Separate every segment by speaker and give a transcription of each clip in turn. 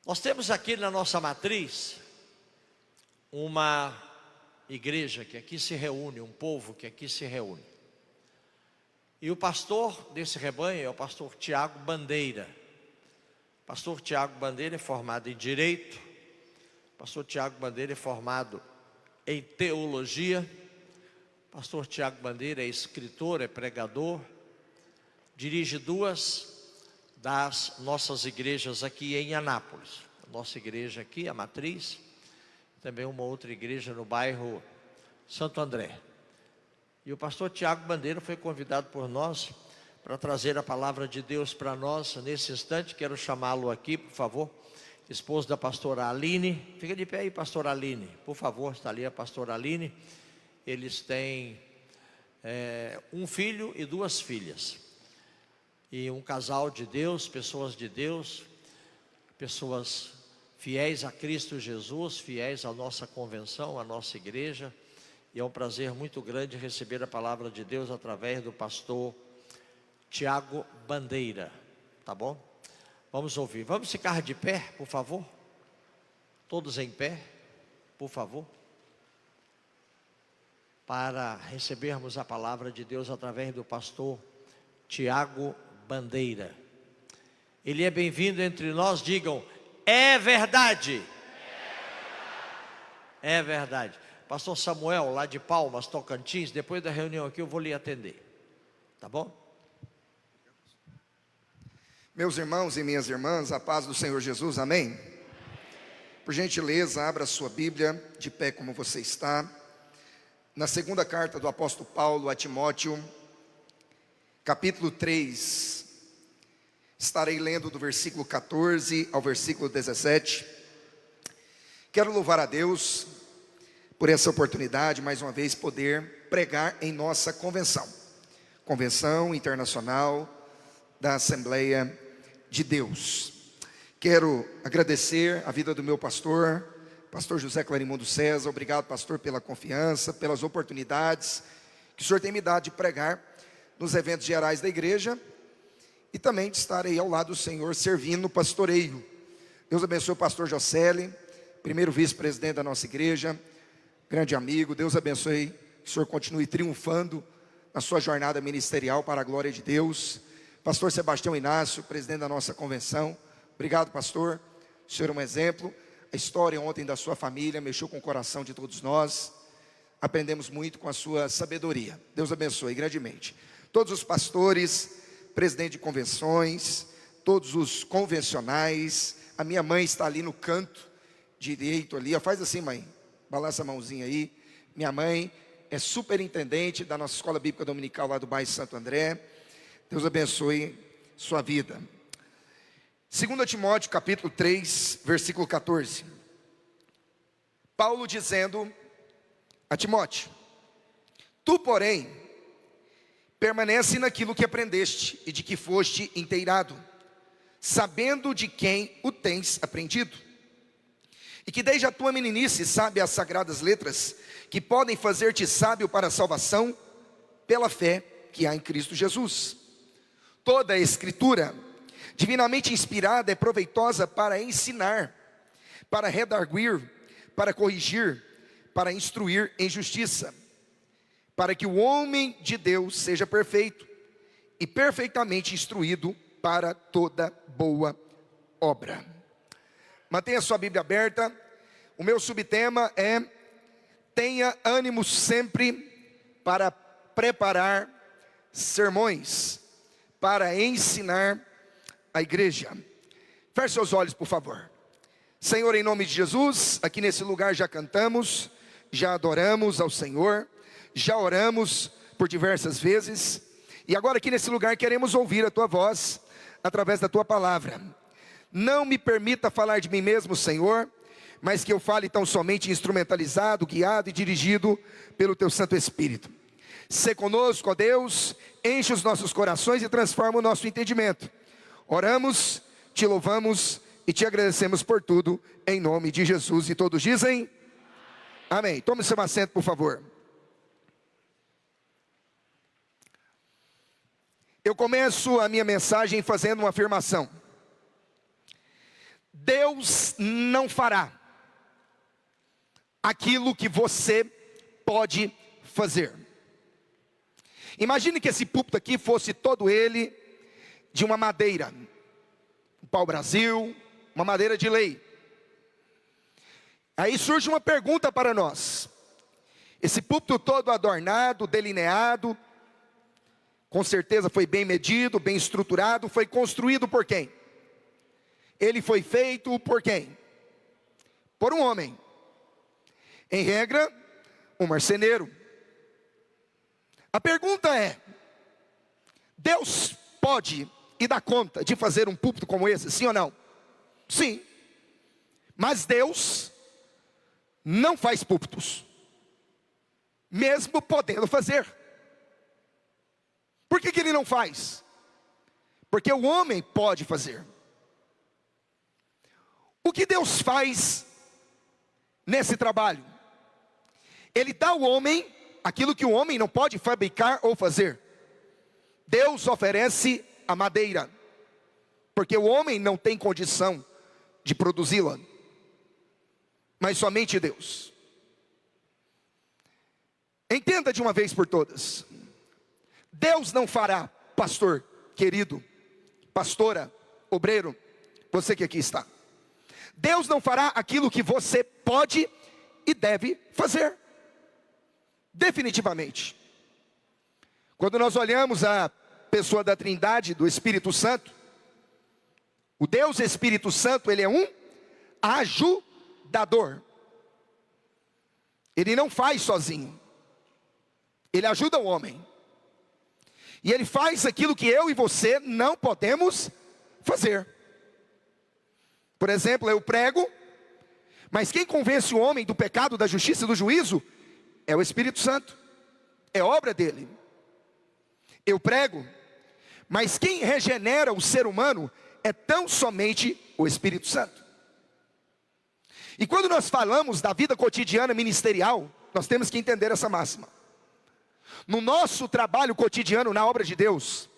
Speaker 1: Nós temos aqui na nossa matriz uma igreja que aqui se reúne, um povo que aqui se reúne. E o pastor desse rebanho é o pastor Tiago Bandeira. O pastor Tiago Bandeira é formado em Direito. O pastor Tiago Bandeira é formado em Teologia. O pastor Tiago Bandeira é escritor, é pregador. Dirige duas das nossas igrejas aqui em Anápolis. A nossa igreja aqui, a Matriz. Também uma outra igreja no bairro Santo André. E o pastor Tiago Bandeira foi convidado por nós para trazer a palavra de Deus para nós. Nesse instante, quero chamá-lo aqui, por favor. Esposo da pastora Aline. Fica de pé aí, pastora Aline. Por favor, está ali a pastora Aline. Eles têm um filho e duas filhas. E um casal de Deus, pessoas fiéis a Cristo Jesus, fiéis à nossa convenção, à nossa igreja. E é um prazer muito grande receber a palavra de Deus através do pastor Tiago Bandeira, tá bom? Vamos ouvir, vamos ficar de pé, por favor? Todos em pé, por favor? Para recebermos a palavra de Deus através do pastor Tiago Bandeira. Ele é bem-vindo entre nós, digam, é verdade. É verdade. Pastor Samuel, lá de Palmas, Tocantins, depois da reunião aqui eu vou lhe atender. Tá bom?
Speaker 2: Meus irmãos e minhas irmãs, a paz do Senhor Jesus, amém? Por gentileza, abra a sua Bíblia, de pé como você está. Na segunda carta do apóstolo Paulo a Timóteo, capítulo 3. Estarei lendo do versículo 14 ao versículo 17. Quero louvar a Deus por essa oportunidade, mais uma vez, poder pregar em nossa Convenção Internacional da Assembleia de Deus. Quero agradecer a vida do meu pastor José Clarimundo César. Obrigado, pastor, pela confiança, pelas oportunidades que o senhor tem me dado de pregar nos eventos gerais da igreja e também de estar aí ao lado do Senhor servindo no pastoreio. Deus abençoe o pastor Jocelyn, primeiro vice-presidente da nossa igreja, grande amigo. Deus abençoe, que o senhor continue triunfando na sua jornada ministerial para a glória de Deus. Pastor Sebastião Inácio, presidente da nossa convenção, obrigado, pastor, o senhor é um exemplo. A história ontem da sua família mexeu com o coração de todos nós, aprendemos muito com a sua sabedoria. Deus abençoe grandemente todos os pastores, presidente de convenções, todos os convencionais. A minha mãe está ali no canto direito ali, faz assim, mãe, balança a mãozinha aí. Minha mãe é superintendente da nossa escola bíblica dominical lá do bairro Santo André. Deus abençoe sua vida. 2 Timóteo capítulo 3, versículo 14. Paulo dizendo a Timóteo: tu, porém, permanece naquilo que aprendeste e de que foste inteirado, sabendo de quem o tens aprendido, e que desde a tua meninice sabe as sagradas letras, que podem fazer-te sábio para a salvação, pela fé que há em Cristo Jesus. Toda a escritura, divinamente inspirada, é proveitosa para ensinar, para redarguir, para corrigir, para instruir em justiça, para que o homem de Deus seja perfeito e perfeitamente instruído para toda boa obra. Mantenha sua Bíblia aberta. O meu subtema é: tenha ânimo sempre para preparar sermões, para ensinar a igreja. Feche seus olhos, por favor. Senhor, em nome de Jesus, aqui nesse lugar já cantamos, já adoramos ao Senhor, já oramos por diversas vezes, e agora aqui nesse lugar queremos ouvir a tua voz através da tua palavra. Não me permita falar de mim mesmo, Senhor, mas que eu fale tão somente instrumentalizado, guiado e dirigido pelo teu Santo Espírito. Sê conosco, ó Deus, enche os nossos corações e transforma o nosso entendimento. Oramos, te louvamos e te agradecemos por tudo, em nome de Jesus. E todos dizem amém. Tome seu assento, por favor. Eu começo a minha mensagem fazendo uma afirmação. Deus não fará aquilo que você pode fazer. Imagine que esse púlpito aqui fosse todo ele de uma madeira, um pau-brasil, uma madeira de lei. Aí surge uma pergunta para nós. Esse púlpito todo adornado, delineado, com certeza foi bem medido, bem estruturado, foi construído por quem? Ele foi feito por quem? Por um homem. Em regra, um marceneiro. A pergunta é: Deus pode e dá conta de fazer um púlpito como esse, sim ou não? Sim. Mas Deus não faz púlpitos, mesmo podendo fazer. Por que Ele não faz? Porque o homem pode fazer. O que Deus faz nesse trabalho? Ele dá ao homem aquilo que o homem não pode fabricar ou fazer. Deus oferece a madeira, porque o homem não tem condição de produzi-la, mas somente Deus. Entenda de uma vez por todas: Deus não fará, pastor querido, pastora, obreiro, você que aqui está, Deus não fará aquilo que você pode e deve fazer, definitivamente. Quando nós olhamos a pessoa da Trindade, do Espírito Santo, o Deus Espírito Santo, Ele é um ajudador. Ele não faz sozinho, Ele ajuda o homem. E Ele faz aquilo que eu e você não podemos fazer. Por exemplo, eu prego, mas quem convence o homem do pecado, da justiça e do juízo é o Espírito Santo, é obra dele. Eu prego, mas quem regenera o ser humano é tão somente o Espírito Santo. E quando nós falamos da vida cotidiana ministerial, nós temos que entender essa máxima. No nosso trabalho cotidiano na obra de Deus,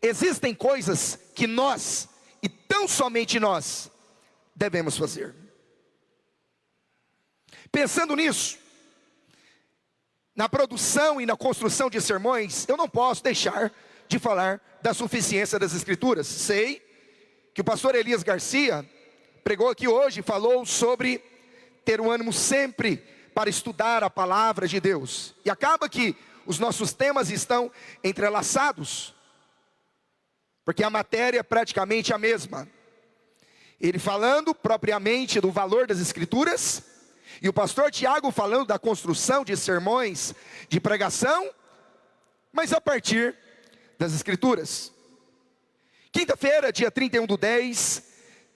Speaker 2: existem coisas que nós, e tão somente nós, devemos fazer. Pensando nisso, na produção e na construção de sermões, eu não posso deixar de falar da suficiência das Escrituras. Sei que o pastor Elias Garcia pregou aqui hoje e falou sobre ter um ânimo sempre para estudar a palavra de Deus. E acaba que os nossos temas estão entrelaçados, porque a matéria é praticamente a mesma. Ele falando propriamente do valor das Escrituras, e o pastor Tiago falando da construção de sermões, de pregação, mas a partir das Escrituras. Quinta-feira, dia 31/10,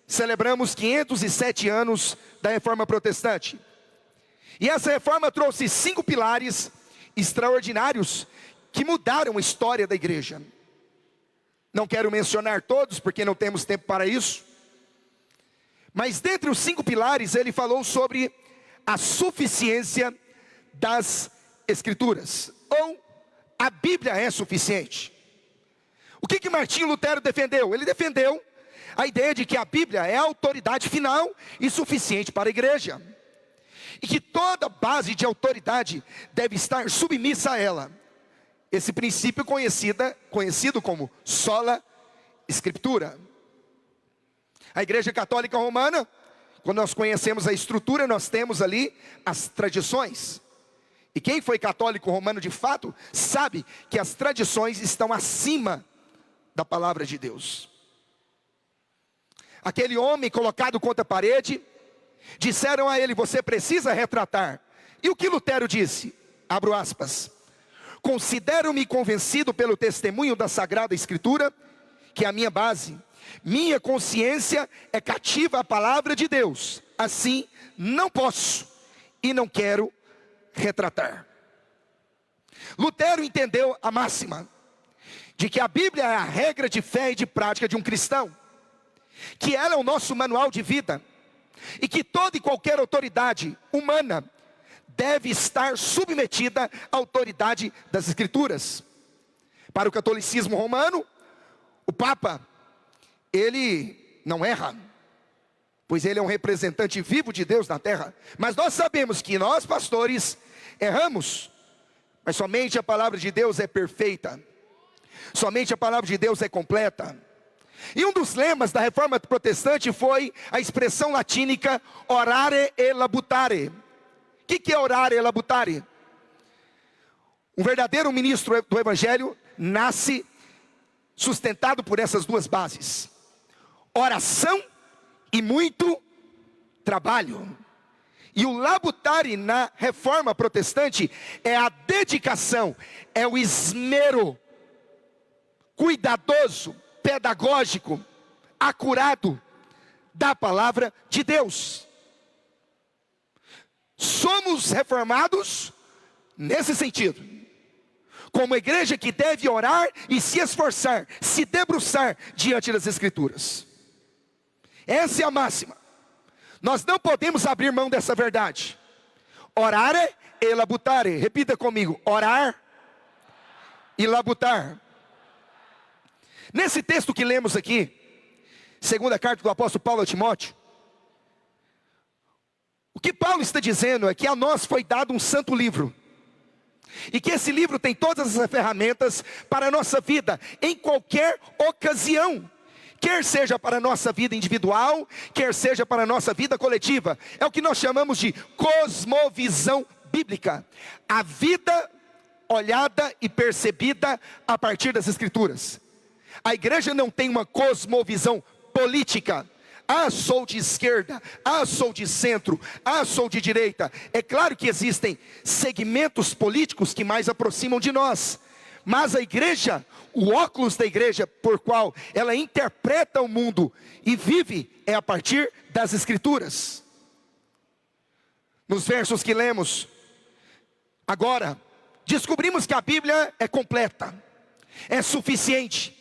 Speaker 2: celebramos 507 anos da Reforma Protestante. E essa reforma trouxe 5 pilares extraordinários que mudaram a história da igreja. Não quero mencionar todos, porque não temos tempo para isso. Mas dentre os 5 pilares, ele falou sobre a suficiência das Escrituras, ou a Bíblia é suficiente. O que Martinho Lutero defendeu? Ele defendeu a ideia de que a Bíblia é a autoridade final e suficiente para a igreja, e que toda base de autoridade deve estar submissa a ela. Esse princípio conhecido como sola Scriptura. A Igreja Católica Romana, quando nós conhecemos a estrutura, nós temos ali as tradições. E quem foi católico romano de fato, sabe que as tradições estão acima da palavra de Deus. Aquele homem colocado contra a parede, disseram a ele: você precisa retratar. E o que Lutero disse? Abro aspas: considero-me convencido pelo testemunho da Sagrada Escritura, que a minha base, minha consciência é cativa à palavra de Deus. Assim, não posso e não quero retratar. Lutero entendeu a máxima de que a Bíblia é a regra de fé e de prática de um cristão, que ela é o nosso manual de vida, e que toda e qualquer autoridade humana deve estar submetida à autoridade das Escrituras. Para o catolicismo romano, o Papa, ele não erra, pois ele é um representante vivo de Deus na terra. Mas nós sabemos que nós, pastores, erramos, mas somente a palavra de Deus é perfeita, somente a palavra de Deus é completa. E um dos lemas da reforma protestante foi a expressão latínica orare e labutare. O que é orare e labutare? Um verdadeiro ministro do evangelho nasce sustentado por essas duas bases: oração e muito trabalho. E o labutare na reforma protestante é a dedicação, é o esmero cuidadoso, pedagógico, acurado da palavra de Deus. Somos reformados nesse sentido, como igreja que deve orar e se esforçar, se debruçar diante das Escrituras. Essa é a máxima. Nós não podemos abrir mão dessa verdade. Orare e labutare. Repita comigo: orar e labutar. Nesse texto que lemos aqui, segunda carta do apóstolo Paulo a Timóteo, o que Paulo está dizendo é que a nós foi dado um santo livro, e que esse livro tem todas as ferramentas para a nossa vida, em qualquer ocasião, quer seja para a nossa vida individual, quer seja para a nossa vida coletiva. É o que nós chamamos de cosmovisão bíblica, a vida olhada e percebida a partir das Escrituras. A igreja não tem uma cosmovisão política. Sou de esquerda, sou de centro, sou de direita. É claro que existem segmentos políticos que mais aproximam de nós, mas a igreja, o óculos da igreja por qual ela interpreta o mundo e vive, é a partir das Escrituras. Nos versos que lemos agora, descobrimos que a Bíblia é completa, é suficiente,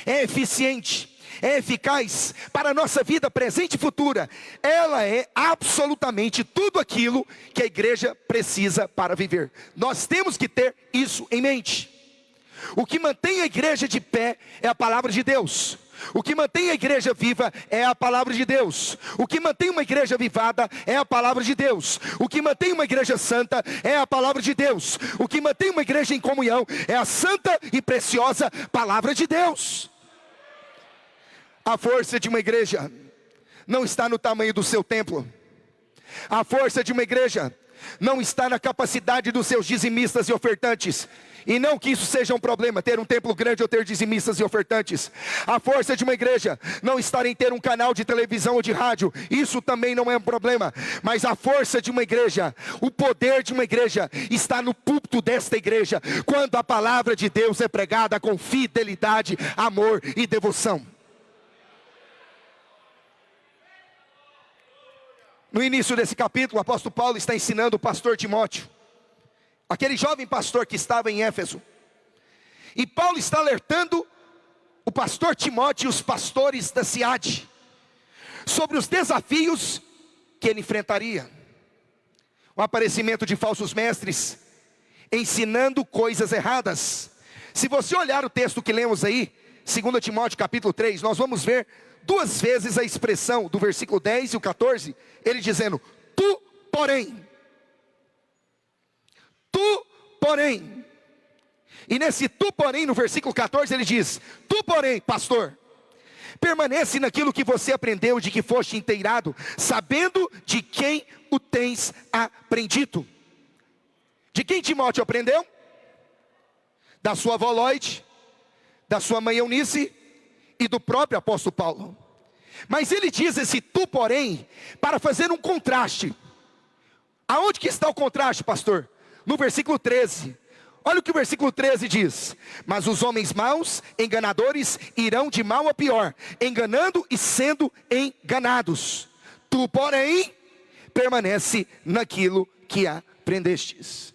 Speaker 2: é eficiente, é eficaz para a nossa vida presente e futura. Ela é absolutamente tudo aquilo que a igreja precisa para viver. Nós temos que ter isso em mente. O que mantém a igreja de pé é a palavra de Deus. O que mantém a igreja viva é a palavra de Deus. O que mantém uma igreja avivada é a palavra de Deus. O que mantém uma igreja santa é a palavra de Deus. O que mantém uma igreja em comunhão é a santa e preciosa palavra de Deus. A força de uma igreja não está no tamanho do seu templo. A força de uma igreja não está na capacidade dos seus dizimistas e ofertantes. E não que isso seja um problema, ter um templo grande ou ter dizimistas e ofertantes. A força de uma igreja não está em ter um canal de televisão ou de rádio. Isso também não é um problema. Mas a força de uma igreja, o poder de uma igreja, está no púlpito desta igreja, quando a palavra de Deus é pregada com fidelidade, amor e devoção. No início desse capítulo, o apóstolo Paulo está ensinando o pastor Timóteo, aquele jovem pastor que estava em Éfeso. E Paulo está alertando o pastor Timóteo e os pastores da cidade sobre os desafios que ele enfrentaria. O aparecimento de falsos mestres, ensinando coisas erradas. Se você olhar o texto que lemos aí, 2 Timóteo capítulo 3, nós vamos ver duas vezes a expressão do versículo 10 e o 14, ele dizendo: tu, porém. Tu, porém. E nesse tu, porém, no versículo 14, ele diz: tu, porém, pastor, permanece naquilo que você aprendeu, de que foste inteirado, sabendo de quem o tens aprendido. De quem Timóteo aprendeu? Da sua avó Lloyd, da sua mãe Eunice e do próprio apóstolo Paulo. Mas ele diz esse tu, porém, para fazer um contraste. Aonde que está o contraste, pastor? No versículo 13. Olha o que o versículo 13 diz: mas os homens maus, enganadores, irão de mal a pior, enganando e sendo enganados. Tu, porém, permanece naquilo que aprendestes.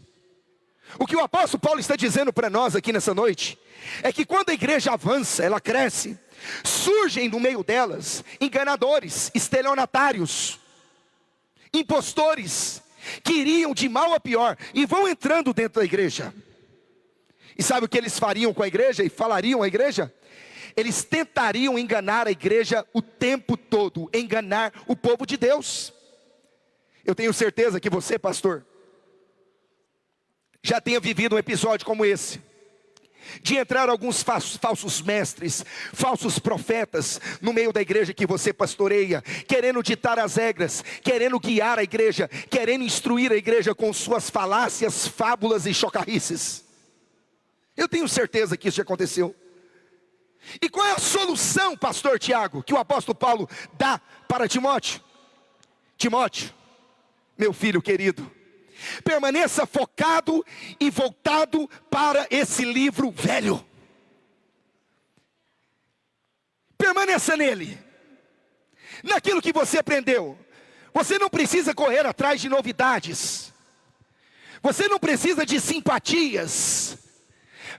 Speaker 2: O que o apóstolo Paulo está dizendo para nós aqui nessa noite é que quando a igreja avança, ela cresce, surgem no meio delas enganadores, estelionatários, impostores, que iriam de mal a pior e vão entrando dentro da igreja. E sabe o que eles fariam com a igreja e falariam à igreja? eles tentariam enganar a igreja o tempo todo, enganar o povo de Deus. Eu tenho certeza que você, pastor, já tenha vivido um episódio como esse, de entrar alguns falsos mestres, falsos profetas no meio da igreja que você pastoreia, querendo ditar as regras, querendo guiar a igreja, querendo instruir a igreja com suas falácias, fábulas e chocarrices. Eu tenho certeza que isso já aconteceu. E qual é a solução, pastor Tiago, que o apóstolo Paulo dá para Timóteo? Timóteo, meu filho querido, permaneça focado e voltado para esse livro velho. Permaneça nele, naquilo que você aprendeu. Você não precisa correr atrás de novidades. Você não precisa de simpatias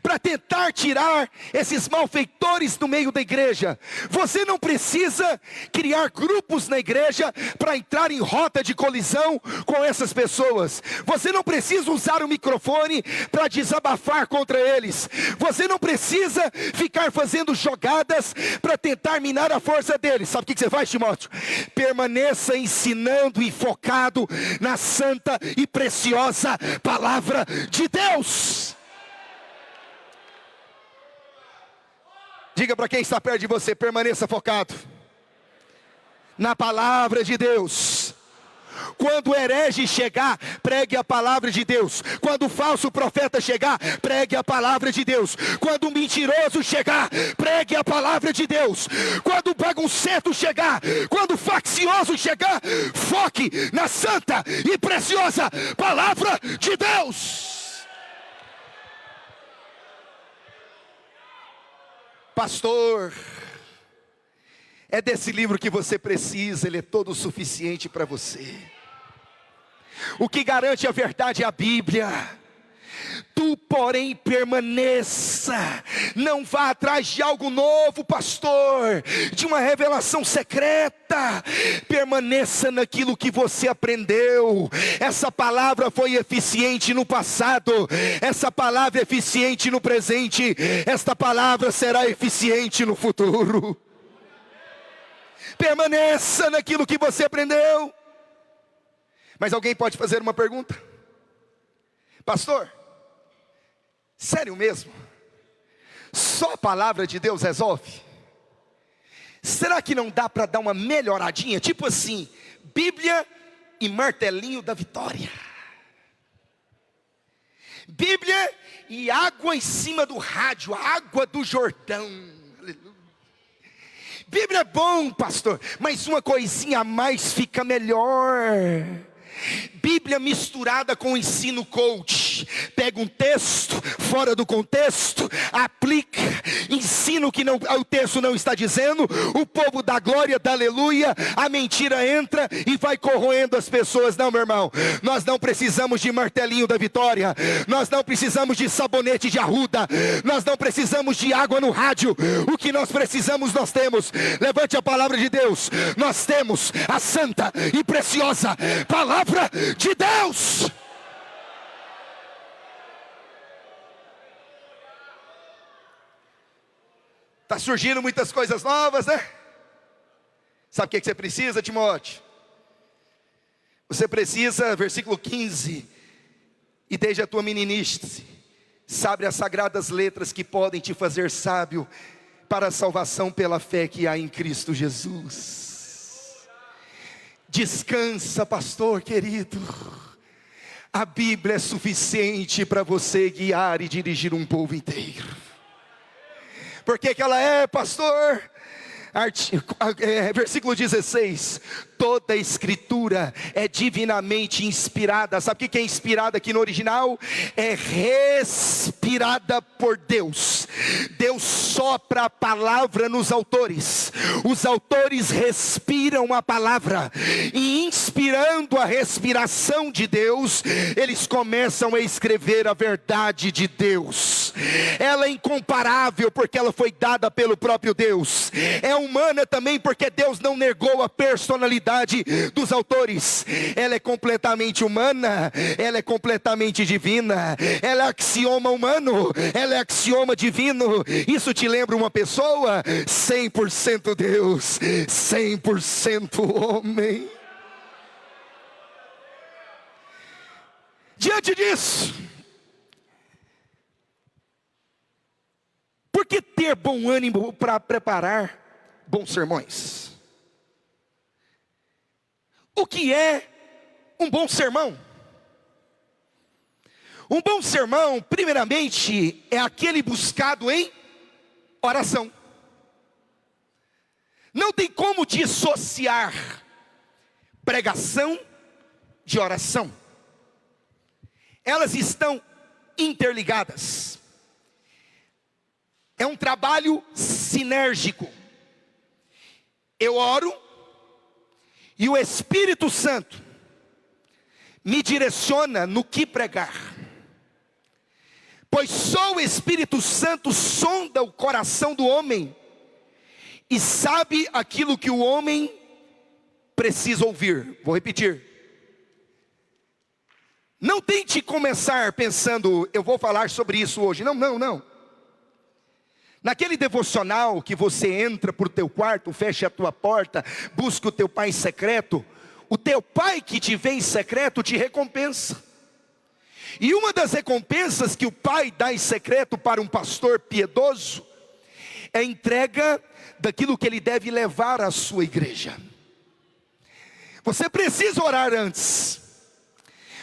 Speaker 2: para tentar tirar esses malfeitores do meio da igreja. Você não precisa criar grupos na igreja para entrar em rota de colisão com essas pessoas. Você não precisa usar o microfone para desabafar contra eles. Você não precisa ficar fazendo jogadas para tentar minar a força deles. Sabe o que você faz, Timóteo? Permaneça ensinando e focado na santa e preciosa palavra de Deus. Diga para quem está perto de você, permaneça focado na palavra de Deus. Quando o herege chegar, pregue a palavra de Deus. Quando o falso profeta chegar, pregue a palavra de Deus. Quando o mentiroso chegar, pregue a palavra de Deus. Quando o bagunceiro chegar, quando o faccioso chegar, foque na santa e preciosa palavra de Deus. Pastor, é desse livro que você precisa, ele é todo suficiente para você. O que garante a verdade é a Bíblia. Tu, porém, permaneça, não vá atrás de algo novo, pastor, de uma revelação secreta. Permaneça naquilo que você aprendeu. Essa palavra foi eficiente no passado, essa palavra é eficiente no presente, esta palavra será eficiente no futuro. Permaneça naquilo que você aprendeu. Mas alguém pode fazer uma pergunta: pastor, sério mesmo? Só a palavra de Deus resolve? Será que não dá para dar uma melhoradinha? Tipo assim, Bíblia e martelinho da vitória. Bíblia e água em cima do rádio, água do Jordão. Aleluia. Bíblia é bom, pastor, mas uma coisinha a mais fica melhor. Bíblia misturada com ensino coach. Pega um texto fora do contexto, aplica, ensina o que o texto não está dizendo, o povo dá glória, dá aleluia, a mentira entra e vai corroendo as pessoas. Não, meu irmão, nós não precisamos de martelinho da vitória, nós não precisamos de sabonete de arruda, nós não precisamos de água no rádio. O que nós precisamos, nós temos. Levante a palavra de Deus. Nós temos a santa e preciosa palavra de Deus. Está surgindo muitas coisas novas, né? Sabe o que você precisa, Timóteo? Você precisa, versículo 15: e desde a tua meninice, sabe as sagradas letras que podem te fazer sábio para a salvação pela fé que há em Cristo Jesus. Descansa, pastor querido. A Bíblia é suficiente para você guiar e dirigir um povo inteiro. Por que ela é, pastor? Versículo 16: toda a escritura é divinamente inspirada. Sabe o que é inspirada aqui no original? É respirada por Deus. Deus sopra a palavra nos autores. Os autores respiram a palavra, e inspirando a respiração de Deus, eles começam a escrever a verdade de Deus. Ela é incomparável porque ela foi dada pelo próprio Deus. É humana também porque Deus não negou a personalidade dos autores. Ela é completamente humana, ela é completamente divina. Ela é axioma humano, ela é axioma divino. Isso te lembra uma pessoa? 100% Deus, 100% homem. Diante disso, por que ter bom ânimo para preparar bons sermões? O que é um bom sermão? Um bom sermão, primeiramente, é aquele buscado em oração. Não tem como dissociar pregação de oração. Elas estão interligadas. É um trabalho sinérgico. Eu oro e o Espírito Santo me direciona no que pregar. Pois só o Espírito Santo sonda o coração do homem e sabe aquilo que o homem precisa ouvir. Vou repetir. Não tente começar pensando, eu vou falar sobre isso hoje. Não. Naquele devocional que você entra para o teu quarto, fecha a tua porta, busca o teu pai em secreto, o teu pai que te vê em secreto te recompensa. E uma das recompensas que o pai dá em secreto para um pastor piedoso é a entrega daquilo que ele deve levar à sua igreja. Você precisa orar antes.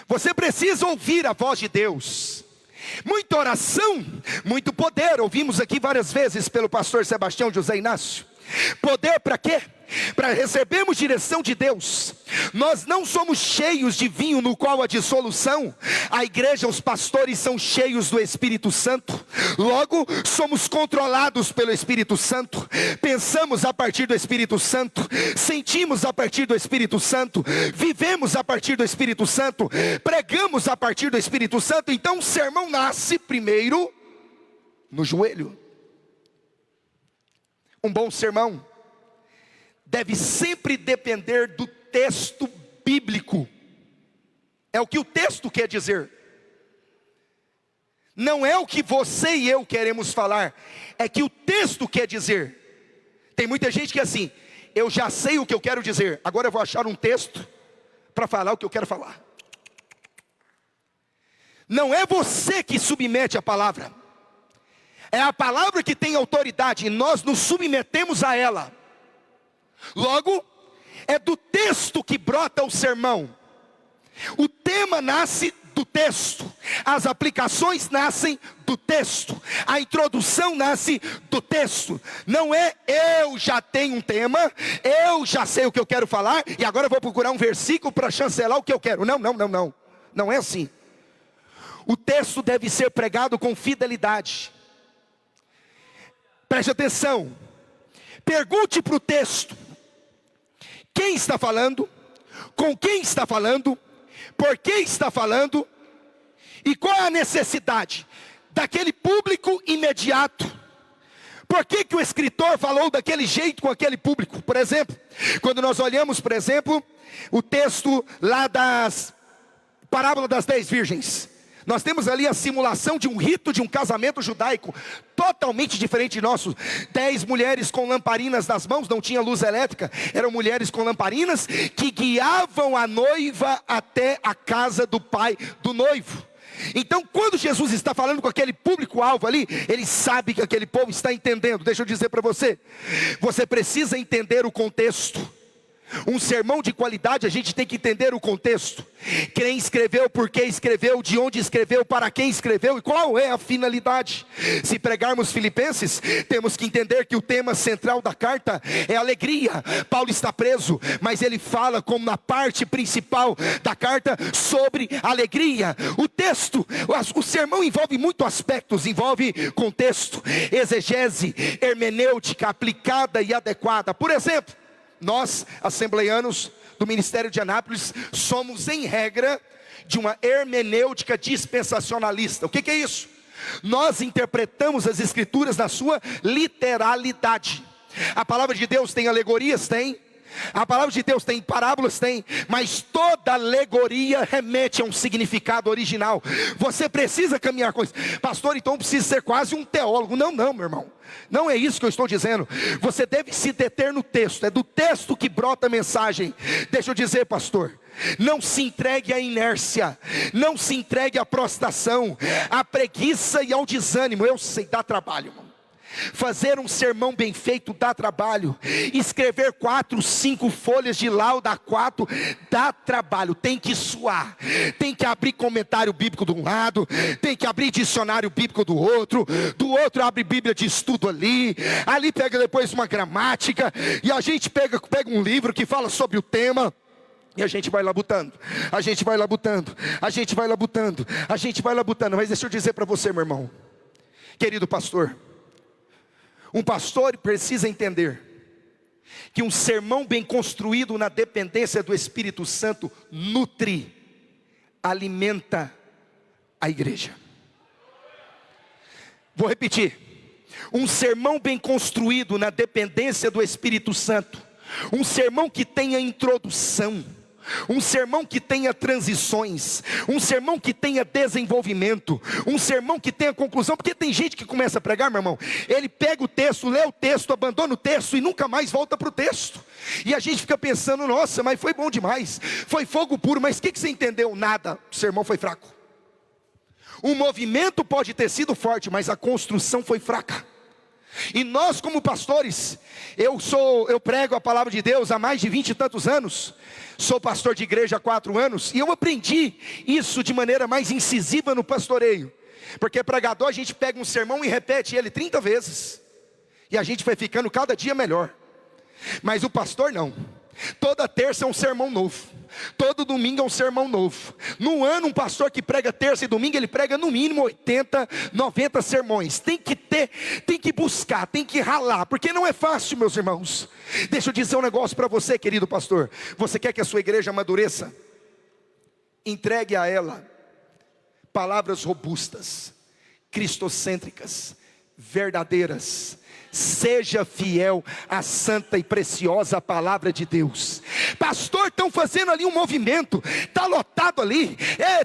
Speaker 2: Você precisa ouvir a voz de Deus. Muita oração, muito poder. Ouvimos aqui várias vezes pelo pastor Sebastião José Inácio. Poder para quê? Para recebermos direção de Deus. Nós não somos cheios de vinho no qual há dissolução. A igreja, os pastores são cheios do Espírito Santo. Logo, somos controlados pelo Espírito Santo. Pensamos a partir do Espírito Santo. Sentimos a partir do Espírito Santo. Vivemos a partir do Espírito Santo. Pregamos a partir do Espírito Santo. Então o sermão nasce primeiro no joelho. Um bom sermão deve sempre depender do texto bíblico. É o que o texto quer dizer. Não é o que você e eu queremos falar. É que o texto quer dizer. Tem muita gente que é assim, eu já sei o que eu quero dizer, agora eu vou achar um texto para falar o que eu quero falar. Não é você que submete a palavra. É a palavra que tem autoridade e nós nos submetemos a ela. Logo, é do texto que brota o sermão. O tema nasce do texto. As aplicações nascem do texto. A introdução nasce do texto. Não é eu já tenho um tema, eu já sei o que eu quero falar e agora eu vou procurar um versículo para chancelar o que eu quero. Não. Não é assim. O texto deve ser pregado com fidelidade. Preste atenção. Pergunte para o texto. Quem está falando? Com quem está falando? Por que está falando? E qual é a necessidade daquele público imediato? Por que o escritor falou daquele jeito com aquele público? Por exemplo, quando nós olhamos, por exemplo, o texto lá das parábola das 10 virgens. Nós temos ali a simulação de um rito de um casamento judaico, totalmente diferente de nosso. 10 mulheres com lamparinas nas mãos, não tinha luz elétrica, eram mulheres com lamparinas que guiavam a noiva até a casa do pai do noivo. Então quando Jesus está falando com aquele público-alvo ali, ele sabe que aquele povo está entendendo. Deixa eu dizer para você, você precisa entender o contexto. Um sermão de qualidade, a gente tem que entender o contexto. Quem escreveu, por que escreveu, de onde escreveu, para quem escreveu e qual é a finalidade. Se pregarmos Filipenses, temos que entender que o tema central da carta é alegria. Paulo está preso, mas ele fala como na parte principal da carta sobre alegria. O texto, o sermão envolve muitos aspectos, envolve contexto, exegese, hermenêutica aplicada e adequada. Por exemplo, nós, assembleianos do Ministério de Anápolis, somos em regra de uma hermenêutica dispensacionalista. O que é isso? Nós interpretamos as escrituras na sua literalidade. A palavra de Deus tem alegorias? Tem. A palavra de Deus tem parábolas? Tem. Mas toda alegoria remete a um significado original. Você precisa caminhar com isso. Pastor, então precisa ser quase um teólogo. Não, meu irmão. Não é isso que eu estou dizendo. Você deve se deter no texto. É do texto que brota a mensagem. Deixa eu dizer, pastor, não se entregue à inércia, não se entregue à prostração, à preguiça e ao desânimo. Eu sei, dá trabalho, irmão. Fazer um sermão bem feito dá trabalho. Escrever 4, 5 folhas de lauda A4 dá trabalho. Tem que suar. Tem que abrir comentário bíblico de um lado, tem que abrir dicionário bíblico do outro abre Bíblia de estudo ali pega depois uma gramática, e a gente pega um livro que fala sobre o tema, e a gente vai labutando, a gente vai labutando. Mas deixa eu dizer para você, meu irmão, querido pastor, um pastor precisa entender que um sermão bem construído na dependência do Espírito Santo nutre, alimenta a igreja. Vou repetir: um sermão bem construído na dependência do Espírito Santo, um sermão que tenha introdução, um sermão que tenha transições, um sermão que tenha desenvolvimento, um sermão que tenha conclusão. Porque tem gente que começa a pregar, meu irmão, ele pega o texto, lê o texto, abandona o texto e nunca mais volta para o texto. E a gente fica pensando: nossa, mas foi bom demais, foi fogo puro. Mas o que você entendeu? Nada, o sermão foi fraco. O movimento pode ter sido forte, mas a construção foi fraca. E nós, como pastores, eu prego a palavra de Deus há mais de 20 e tantos anos. Sou pastor de igreja há 4 anos, e eu aprendi isso de maneira mais incisiva no pastoreio. Porque pregador, a gente pega um sermão e repete ele 30 vezes, e a gente vai ficando cada dia melhor. Mas o pastor não. Toda terça é um sermão novo, todo domingo é um sermão novo. No ano, um pastor que prega terça e domingo, ele prega no mínimo 80, 90 sermões. Tem que buscar, tem que ralar, porque não é fácil, meus irmãos. Deixa eu dizer um negócio para você, querido pastor. Você quer que a sua igreja amadureça? Entregue a ela palavras robustas, cristocêntricas, verdadeiras. Seja fiel à santa e preciosa palavra de Deus. Pastor, estão fazendo ali um movimento, está lotado ali,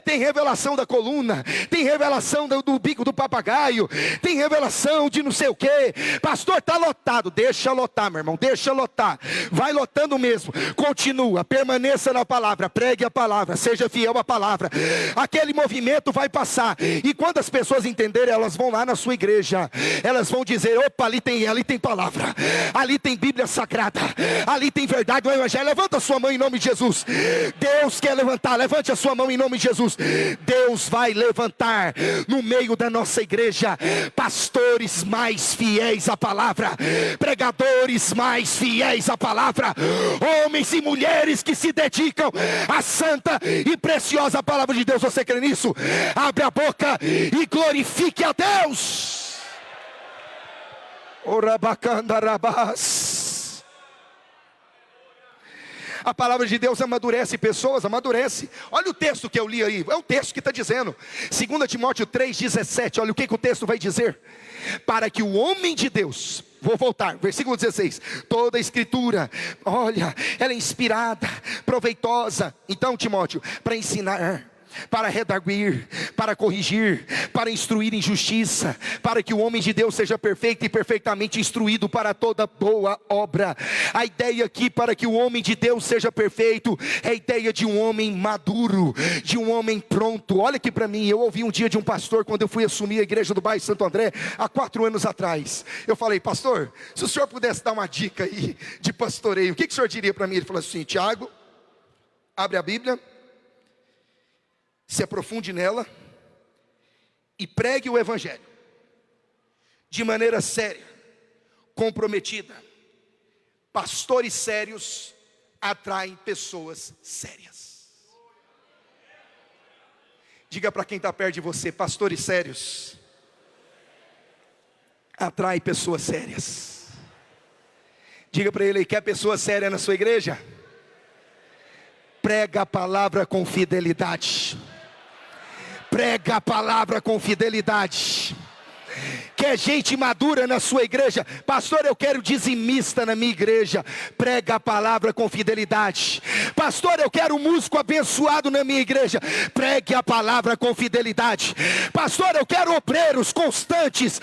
Speaker 2: tem revelação da coluna, tem revelação do bico do papagaio, tem revelação de não sei o que. Pastor, está lotado. Deixa lotar, meu irmão, deixa lotar. Vai lotando mesmo, continua, permaneça na palavra, pregue a palavra, seja fiel à palavra. Aquele movimento vai passar, e quando as pessoas entenderem, elas vão lá na sua igreja, elas vão dizer: opa, ali tem palavra, ali tem Bíblia Sagrada, ali tem verdade do Evangelho. Levanta a sua mão em nome de Jesus. Deus quer levantar, levante a sua mão em nome de Jesus. Deus vai levantar no meio da nossa igreja pastores mais fiéis à palavra, pregadores mais fiéis à palavra, homens e mulheres que se dedicam à santa e preciosa palavra de Deus. Você crê nisso? Abre a boca e glorifique a Deus. A palavra de Deus amadurece pessoas, amadurece. Olha o texto que eu li aí, é o texto que está dizendo, 2 Timóteo 3,17, olha o que o texto vai dizer. Para que o homem de Deus, vou voltar, versículo 16, toda a escritura, olha, ela é inspirada, proveitosa, então Timóteo, para ensinar, para redarguir, para corrigir, para instruir em justiça, para que o homem de Deus seja perfeito e perfeitamente instruído para toda boa obra. A ideia aqui, para que o homem de Deus seja perfeito, é a ideia de um homem maduro, de um homem pronto. Olha aqui para mim, eu ouvi um dia de um pastor, quando eu fui assumir a igreja do bairro Santo André, há 4 anos atrás. Eu falei: pastor, se o senhor pudesse dar uma dica aí de pastoreio, o que o senhor diria para mim? Ele falou assim: Tiago, abre a Bíblia, se aprofunde nela e pregue o Evangelho de maneira séria, comprometida. Pastores sérios atraem pessoas sérias. Diga para quem está perto de você: pastores sérios atraem pessoas sérias. Diga para ele: quer pessoa séria na sua igreja? Prega a palavra com fidelidade. Prega a palavra com fidelidade. Quer gente madura na sua igreja? Pastor, eu quero dizimista na minha igreja. Prega a palavra com fidelidade. Pastor, eu quero músico abençoado na minha igreja. Pregue a palavra com fidelidade. Pastor, eu quero obreiros constantes,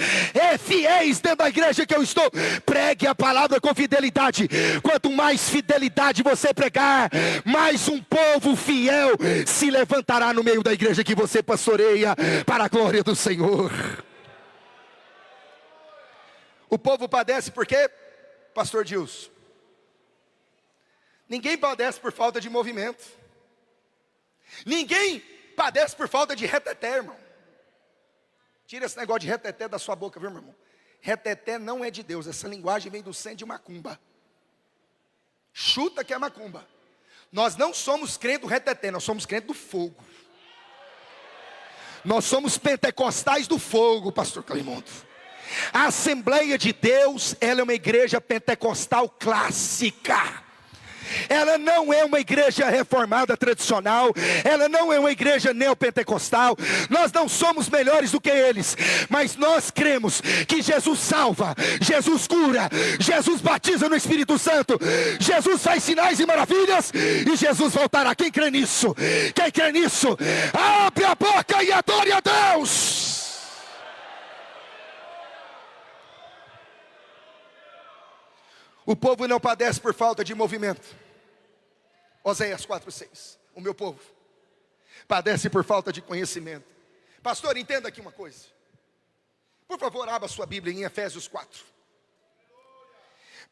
Speaker 2: fiéis dentro da igreja que eu estou. Pregue a palavra com fidelidade. Quanto mais fidelidade você pregar, mais um povo fiel se levantará no meio da igreja que você pastoreia, para a glória do Senhor. O povo padece por quê, pastor Dilson? Ninguém padece por falta de movimento. Ninguém padece por falta de reteté, irmão. Tira esse negócio de reteté da sua boca, viu, meu irmão? Reteté não é de Deus, essa linguagem vem do centro de macumba. Chuta que é macumba. Nós não somos crentes do reteté, nós somos crentes do fogo. Nós somos pentecostais do fogo, pastor Cleimondo. A Assembleia de Deus, ela é uma igreja pentecostal clássica. Ela não é uma igreja reformada tradicional. Ela não é uma igreja neopentecostal. Nós não somos melhores do que eles, mas nós cremos que Jesus salva, Jesus cura, Jesus batiza no Espírito Santo, Jesus faz sinais e maravilhas, e Jesus voltará. Quem crê nisso? Quem crê nisso? Abre a boca e adore a Deus. O povo não padece por falta de movimento. Oséias 4:6. O meu povo padece por falta de conhecimento. Pastor, entenda aqui uma coisa. Por favor, abra sua Bíblia em Efésios 4.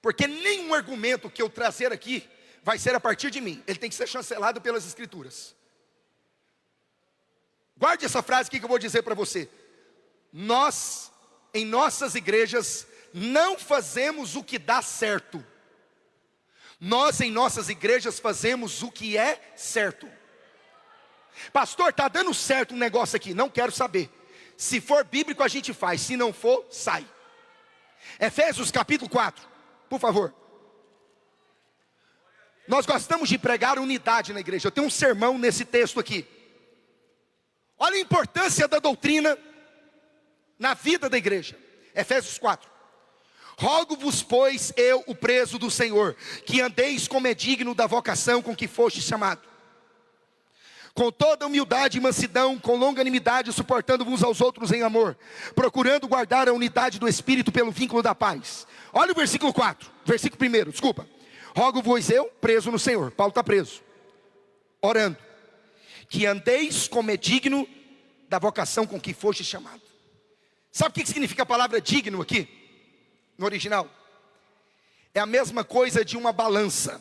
Speaker 2: Porque nenhum argumento que eu trazer aqui vai ser a partir de mim. Ele tem que ser chancelado pelas Escrituras. Guarde essa frase aqui que eu vou dizer para você. Nós, em nossas igrejas, não fazemos o que dá certo. Nós em nossas igrejas fazemos o que é certo. Pastor, está dando certo um negócio aqui, não quero saber. Se for bíblico a gente faz, se não for, sai. Efésios capítulo 4, por favor. Nós gostamos de pregar unidade na igreja. Eu tenho um sermão nesse texto aqui. Olha a importância da doutrina na vida da igreja. Efésios 4. Rogo-vos, pois, eu, o preso do Senhor, que andeis como é digno da vocação com que foste chamado, com toda humildade e mansidão, com longanimidade, suportando-vos uns aos outros em amor, procurando guardar a unidade do Espírito pelo vínculo da paz. Olha o versículo 4, versículo 1, desculpa. Rogo-vos eu, preso no Senhor, Paulo está preso, orando, que andeis como é digno da vocação com que foste chamado. Sabe o que significa a palavra digno aqui? No original, é a mesma coisa de uma balança.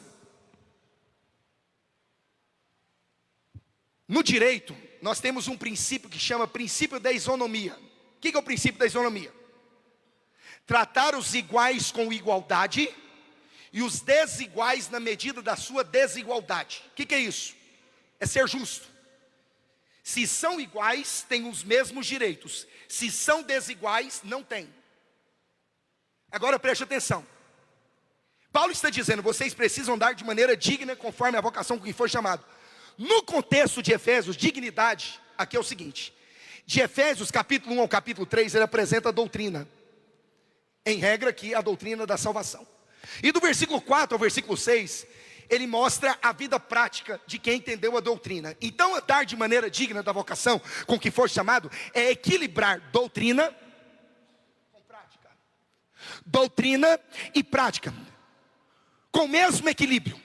Speaker 2: No direito, nós temos um princípio que chama princípio da isonomia. O que é o princípio da isonomia? Tratar os iguais com igualdade e os desiguais na medida da sua desigualdade. O que é isso? É ser justo. Se são iguais, têm os mesmos direitos. Se são desiguais, não têm. Agora preste atenção. Paulo está dizendo, vocês precisam andar de maneira digna, conforme a vocação com que foi chamado. No contexto de Efésios, dignidade, aqui é o seguinte. De Efésios capítulo 1 ao capítulo 3, ele apresenta a doutrina. Em regra aqui, a doutrina da salvação. E do versículo 4 ao versículo 6, ele mostra a vida prática de quem entendeu a doutrina. Então andar de maneira digna da vocação com que foi chamado, é equilibrar doutrina e prática, com o mesmo equilíbrio.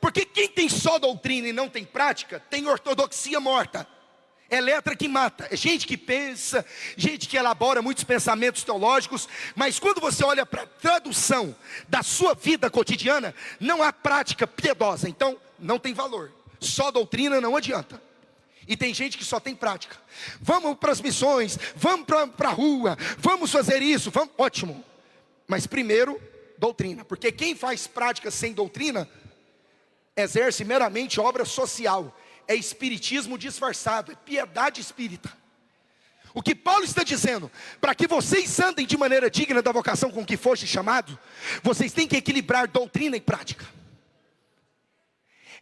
Speaker 2: Porque quem tem só doutrina e não tem prática, tem ortodoxia morta. É letra que mata, é gente que pensa, gente que elabora muitos pensamentos teológicos, mas quando você olha para a tradução da sua vida cotidiana, não há prática piedosa, então não tem valor. Só doutrina não adianta. E tem gente que só tem prática. Vamos para as missões, vamos para a rua, vamos fazer isso, vamos, ótimo. Mas primeiro, doutrina. Porque quem faz prática sem doutrina, exerce meramente obra social. É espiritismo disfarçado, é piedade espírita. O que Paulo está dizendo, para que vocês andem de maneira digna da vocação com que foste chamado, vocês têm que equilibrar doutrina e prática.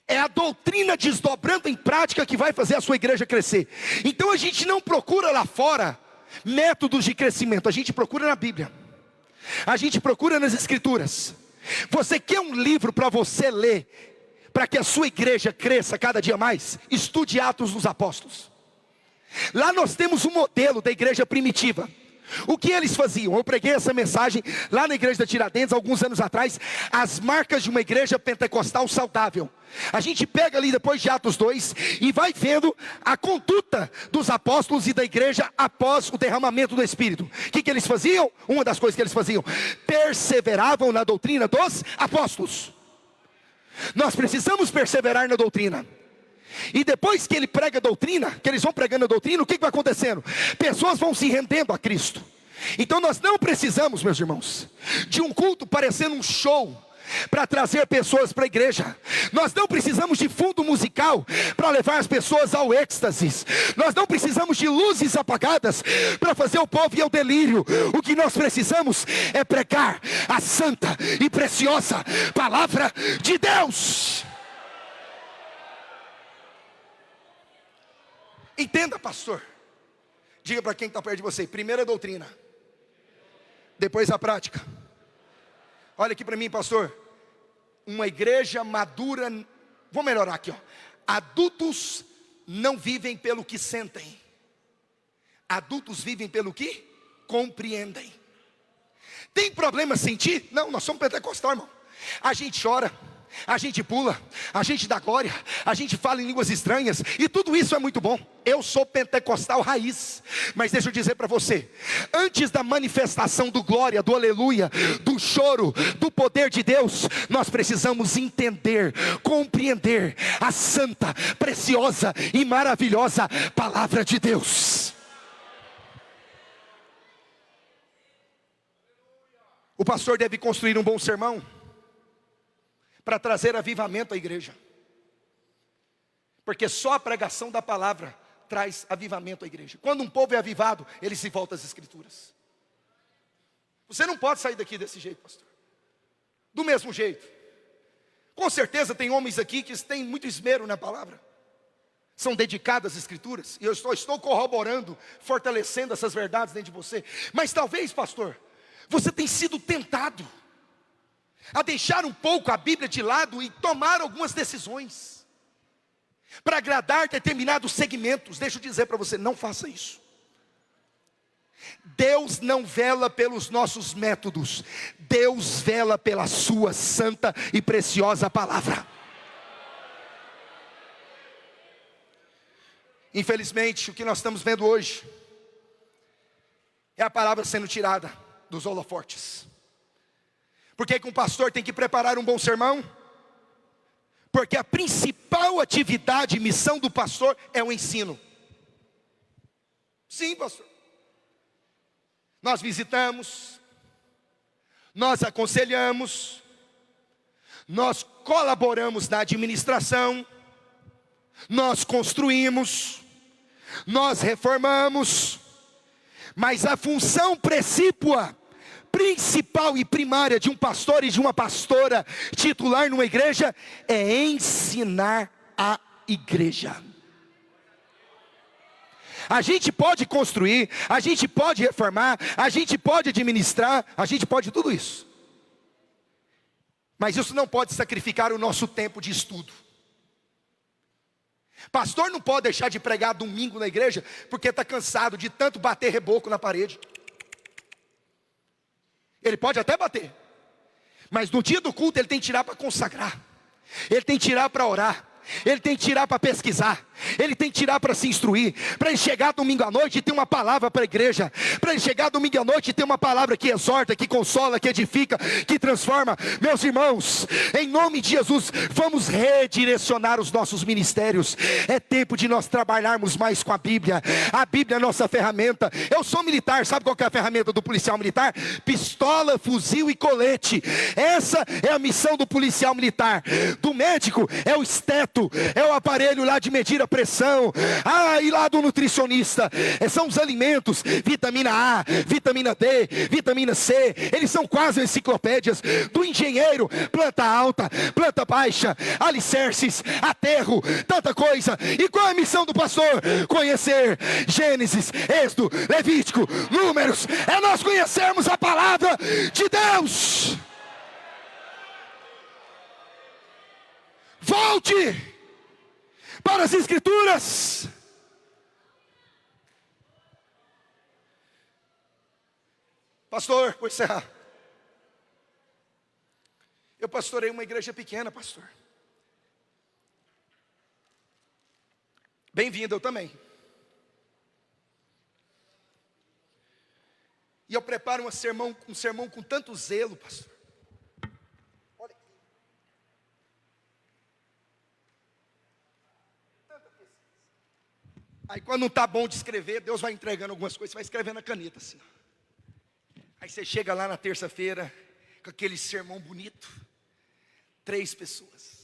Speaker 2: É a doutrina desdobrando em prática que vai fazer a sua igreja crescer. Então a gente não procura lá fora métodos de crescimento, a gente procura na Bíblia, a gente procura nas Escrituras. Você quer um livro para você ler, para que a sua igreja cresça cada dia mais? Estude Atos dos Apóstolos. Lá nós temos um modelo da igreja primitiva. O que eles faziam? Eu preguei essa mensagem lá na igreja da Tiradentes alguns anos atrás. As marcas de uma igreja pentecostal saudável. A gente pega ali depois de Atos 2 e vai vendo a conduta dos apóstolos e da igreja após o derramamento do Espírito. O que eles faziam? Uma das coisas que eles faziam: perseveravam na doutrina dos apóstolos. Nós precisamos perseverar na doutrina. E depois que ele prega a doutrina, que eles vão pregando a doutrina, o que vai acontecendo? Pessoas vão se rendendo a Cristo. Então nós não precisamos, meus irmãos, de um culto parecendo um show para trazer pessoas para a igreja. Nós não precisamos de fundo musical para levar as pessoas ao êxtase. Nós não precisamos de luzes apagadas para fazer o povo ir ao delírio. O que nós precisamos é pregar a santa e preciosa palavra de Deus. Entenda, pastor. Diga para quem está perto de você: primeiro a doutrina, depois a prática. Olha aqui para mim, pastor. Uma igreja madura, vou melhorar aqui, ó. Adultos não vivem pelo que sentem, adultos vivem pelo que compreendem. Tem problema sentir? Não, nós somos pentecostal, irmão. A gente chora, a gente pula, a gente dá glória, a gente fala em línguas estranhas, e tudo isso é muito bom. Eu sou pentecostal raiz. Mas deixa eu dizer para você, antes da manifestação do glória, do aleluia, do choro, do poder de Deus, nós precisamos entender, compreender a santa, preciosa e maravilhosa palavra de Deus. O pastor deve construir um bom sermão para trazer avivamento à igreja, porque só a pregação da palavra traz avivamento à igreja. Quando um povo é avivado, ele se volta às Escrituras. Você não pode sair daqui desse jeito, pastor, do mesmo jeito. Com certeza tem homens aqui que têm muito esmero na palavra, são dedicados às Escrituras, e eu estou corroborando, fortalecendo essas verdades dentro de você. Mas talvez, pastor, você tenha sido tentado a deixar um pouco a Bíblia de lado e tomar algumas decisões para agradar determinados segmentos. Deixa eu dizer para você, não faça isso. Deus não vela pelos nossos métodos, Deus vela pela sua santa e preciosa palavra. Infelizmente, o que nós estamos vendo hoje é a palavra sendo tirada dos holofotes. Por que um pastor tem que preparar um bom sermão? Porque a principal atividade e missão do pastor é o ensino. Sim, pastor. Nós visitamos, nós aconselhamos, nós colaboramos na administração, nós construímos, nós reformamos, mas a função principal e primária de um pastor e de uma pastora titular numa igreja é ensinar a igreja. A gente pode construir, a gente pode reformar, a gente pode administrar, a gente pode tudo isso, mas isso não pode sacrificar o nosso tempo de estudo. Pastor não pode deixar de pregar domingo na igreja porque está cansado de tanto bater reboco na parede. Ele pode até bater, mas no dia do culto ele tem que tirar para consagrar, ele tem que tirar para orar, ele tem que tirar para pesquisar, ele tem que tirar para se instruir, para ele chegar domingo à noite e ter uma palavra para a igreja, para ele chegar domingo à noite e ter uma palavra que exorta, que consola, que edifica, que transforma. Meus irmãos, em nome de Jesus, vamos redirecionar os nossos ministérios. É tempo de nós trabalharmos mais com a Bíblia. A Bíblia é a nossa ferramenta. Eu sou militar, sabe qual que é a ferramenta do policial militar? Pistola, fuzil e colete. Essa é a missão do policial militar. Do médico é o esteto, é o aparelho lá de medir a pressão nutrição, e lá do nutricionista. São os alimentos, vitamina A, vitamina D, vitamina C, eles são quase enciclopédias. Do engenheiro, planta alta, planta baixa, alicerces, aterro, tanta coisa. E qual é a missão do pastor? Conhecer Gênesis, Êxodo, Levítico, Números. É nós conhecermos a palavra de Deus. Volte para as Escrituras. Pastor, vou encerrar. Eu pastorei uma igreja pequena, pastor. Bem-vindo, eu também. E eu preparo um sermão com tanto zelo, pastor. Olha aqui. Tanta pesquisa. Aí quando não está bom de escrever, Deus vai entregando algumas coisas, você vai escrevendo na caneta assim. Aí você chega lá na terça-feira, com aquele sermão bonito. 3 pessoas.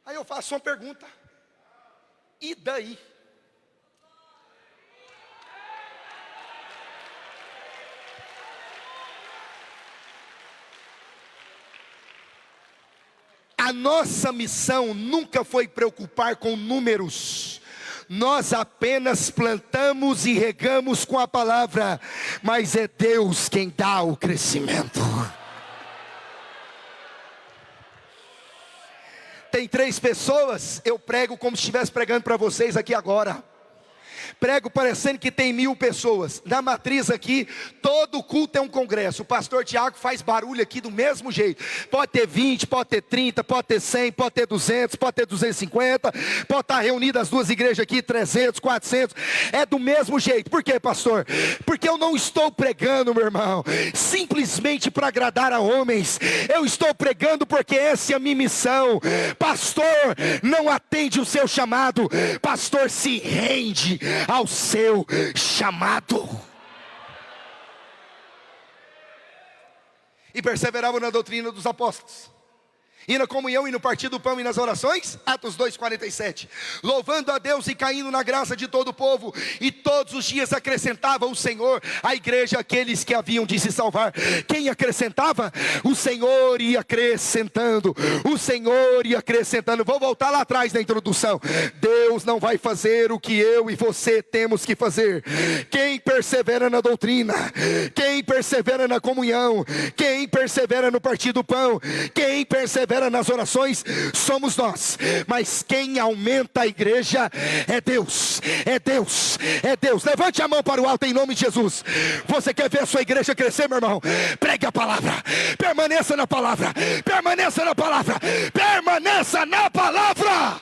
Speaker 2: Aí eu faço uma pergunta. E daí? A nossa missão nunca foi preocupar com números. Nós apenas plantamos e regamos com a palavra, mas é Deus quem dá o crescimento. Tem 3 pessoas, eu prego como se estivesse pregando para vocês aqui agora. Prego parecendo que tem 1000 pessoas. Na matriz aqui, todo culto é um congresso. O pastor Tiago faz barulho aqui do mesmo jeito. Pode ter 20, pode ter 30, pode ter 100, pode ter 200, pode ter 250. Pode estar reunidas as 2 igrejas aqui, 300, 400. É do mesmo jeito. Por quê, pastor? Porque eu não estou pregando, meu irmão, simplesmente para agradar a homens. Eu estou pregando porque essa é a minha missão. Pastor não atende o seu chamado. Pastor se rende ao seu chamado. E perseveravam na doutrina dos apóstolos, e na comunhão, e no partir do pão, e nas orações. Atos 2,47. Louvando a Deus e caindo na graça de todo o povo. E todos os dias acrescentava o Senhor à igreja aqueles que haviam de se salvar. Quem acrescentava? O Senhor ia acrescentando. O Senhor ia acrescentando. Vou voltar lá atrás da introdução. Deus não vai fazer o que eu e você temos que fazer. Quem persevera na doutrina, quem persevera na comunhão, quem persevera no partir do pão, quem persevera nas orações, somos nós. Mas quem aumenta a igreja é Deus. É Deus, é Deus. Levante a mão para o alto em nome de Jesus. Você quer ver a sua igreja crescer, meu irmão? Pregue a palavra, permaneça na palavra, permaneça na palavra, permaneça na palavra.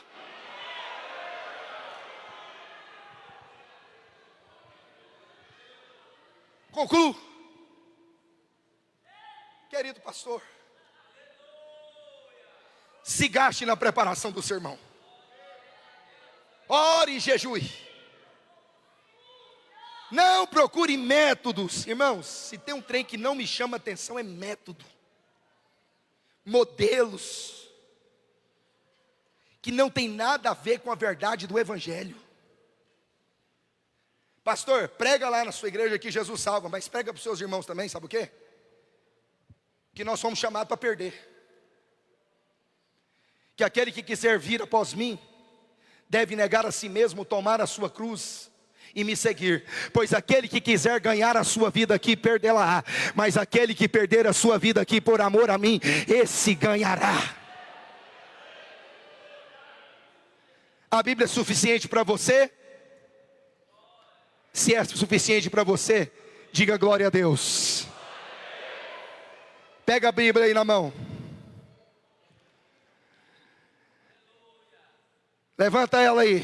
Speaker 2: Concluo. Querido pastor, se gaste na preparação do sermão. Ore e jejue. Não procure métodos. Irmãos, se tem um trem que não me chama atenção, é método. Modelos. Que não tem nada a ver com a verdade do evangelho. Pastor, prega lá na sua igreja que Jesus salva, mas prega para os seus irmãos também, sabe o quê? Que nós somos chamados para perder. Que aquele que quiser vir após mim, deve negar a si mesmo, tomar a sua cruz e me seguir. Pois aquele que quiser ganhar a sua vida aqui, perdê-la-á. Mas aquele que perder a sua vida aqui por amor a mim, esse ganhará. A Bíblia é suficiente para você? Se é suficiente para você, diga glória a Deus. Pega a Bíblia aí na mão. Levanta ela aí.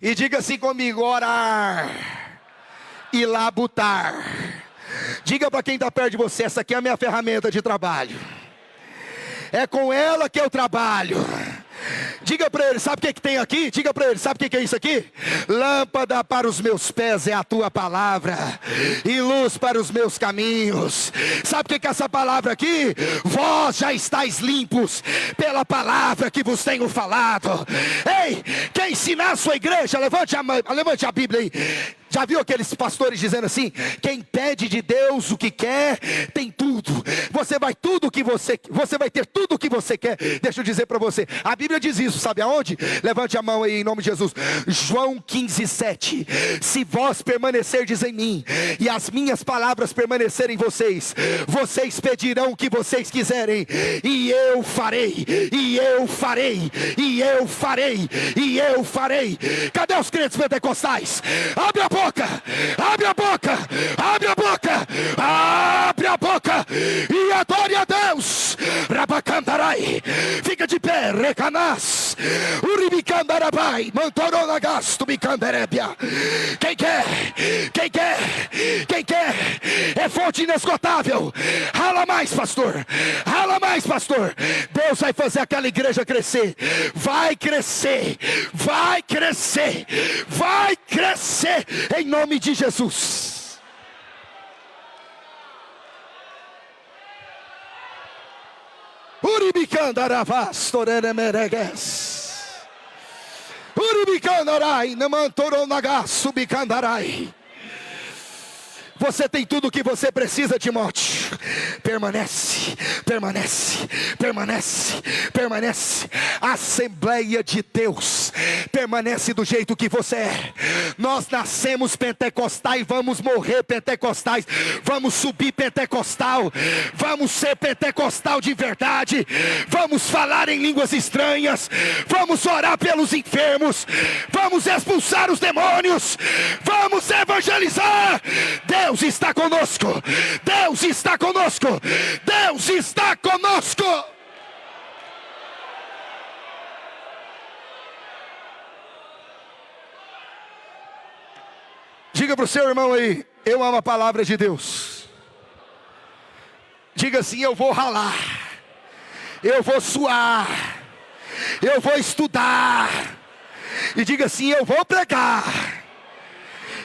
Speaker 2: E diga assim comigo: orar e labutar. Diga para quem está perto de você: essa aqui é a minha ferramenta de trabalho. É com ela que eu trabalho. Diga para ele, sabe o que tem aqui? Diga para ele, sabe o que é isso aqui? Lâmpada para os meus pés é a tua palavra, e luz para os meus caminhos. Sabe o que é essa palavra aqui? Vós já estáis limpos pela palavra que vos tenho falado. Ei, quer ensinar a sua igreja? Levante a Bíblia aí. Já viu aqueles pastores dizendo assim: quem pede de Deus o que quer, tem tudo. Você vai ter tudo o que você quer. Deixa eu dizer para você, a Bíblia diz isso, sabe aonde? Levante a mão aí em nome de Jesus. João 15:7. Se vós permanecerdes em mim, e as minhas palavras permanecerem em vocês, vocês pedirão o que vocês quiserem, e eu farei, e eu farei, e eu farei, e eu farei. Cadê os crentes pentecostais? Abre a boca, abre a boca, abre a boca, abre a boca e adore a Deus. Rabacandarai, fica de pé, recanás, uribicandarabai, mantoronagasto, bicanderébia. Quem quer, quem quer, quem quer, é fonte inesgotável. Rala mais, pastor, rala mais, pastor. Deus vai fazer aquela igreja crescer, vai crescer, vai crescer, vai crescer, em nome de Jesus. Uribicandaravas, toreremeregues, Uribicandarai, namantoronagas, subicandarai. Você tem tudo o que você precisa, Timóteo. Permanece, permanece, permanece, permanece. A Assembleia de Deus permanece do jeito que você é. Nós nascemos pentecostais, vamos morrer pentecostais, vamos subir pentecostal, vamos ser pentecostal de verdade, vamos falar em línguas estranhas, vamos orar pelos enfermos, vamos expulsar os demônios, vamos evangelizar. Deus está conosco, Deus está conosco, Deus está conosco. Diga para o seu irmão aí: eu amo a palavra de Deus. Diga assim: eu vou ralar, eu vou suar, eu vou estudar. E diga assim: eu vou pregar.